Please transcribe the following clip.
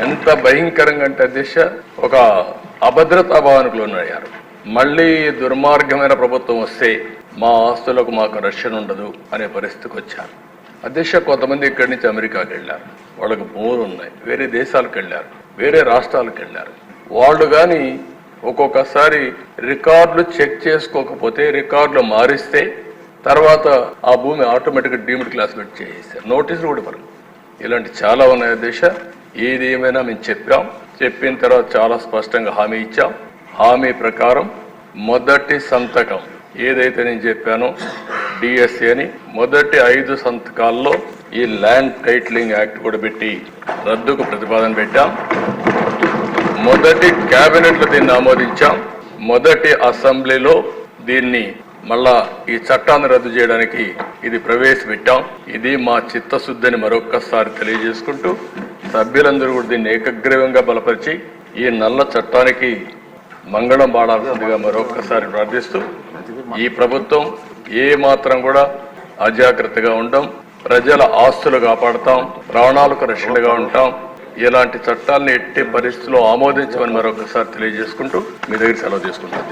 ఎంత భయంకరంగా అంటే దిశ ఒక అభద్రతా భావానికి లోనయ్యారు. మళ్ళీ దుర్మార్గమైన ప్రభుత్వం వస్తే మా ఆస్తులకు మాకు రక్షణ ఉండదు అనే పరిస్థితికి వచ్చారు. అధ్యక్ష కొంతమంది ఇక్కడి నుంచి అమెరికాకి వెళ్ళారు, వాళ్ళకి భూములు ఉన్నాయి, వేరే దేశాలకు వెళ్ళారు, వేరే రాష్ట్రాలకు వెళ్ళారు. వాళ్ళు కానీ ఒక్కొక్కసారి రికార్డులు చెక్ చేసుకోకపోతే రికార్డులు మారిస్తే తర్వాత ఆ భూమి ఆటోమేటిక్గా డీమ్డ్ క్లాసిఫైడ్ చేసేసారు, నోటీసులు కూడా ఇవ్వరు. ఇలాంటి చాలా ఉన్నాయి అధ్యక్ష. ఏది ఏమైనా మేము చెప్పిన తర్వాత చాలా స్పష్టంగా హామీ ఇచ్చాం. హామీ ప్రకారం మొదటి సంతకం ఏదైతే నేను చెప్పానో డిఎస్సి అని మొదటి 5 సంతకాల్లో ఈ ల్యాండ్ టైటిలింగ్ యాక్ట్ కూడా పెట్టి రద్దుకు ప్రతిపాదన పెట్టాం. మొదటి కేబినెట్లో దీన్ని ఆమోదించాం. మొదటి అసెంబ్లీలో దీన్ని మళ్ళా ఈ చట్టాన్ని రద్దు చేయడానికి ఇది ప్రవేశపెట్టాం. ఇది మా చిత్తశుద్ధిని మరొక్కసారి తెలియజేసుకుంటూ సభ్యులందరూ కూడా దీన్ని ఏకగ్రీవంగా బలపరిచి ఈ నల్ల చట్టానికి మంగళం పాడాల్సిందిగా మరొక్కసారి ప్రార్థిస్తూ ఈ ప్రభుత్వం ఏ మాత్రం కూడా అజాగ్రత్తగా ఉండం, ప్రజల ఆస్తులు కాపాడుతాం, ప్రాణాలకు రక్షణగా ఉంటాం. ఇలాంటి చట్టాలను ఎట్టి పరిస్థితుల్లో ఆమోదించమని మరొకసారి తెలియజేసుకుంటూ మీ దగ్గర సెలవు తీసుకుంటాం.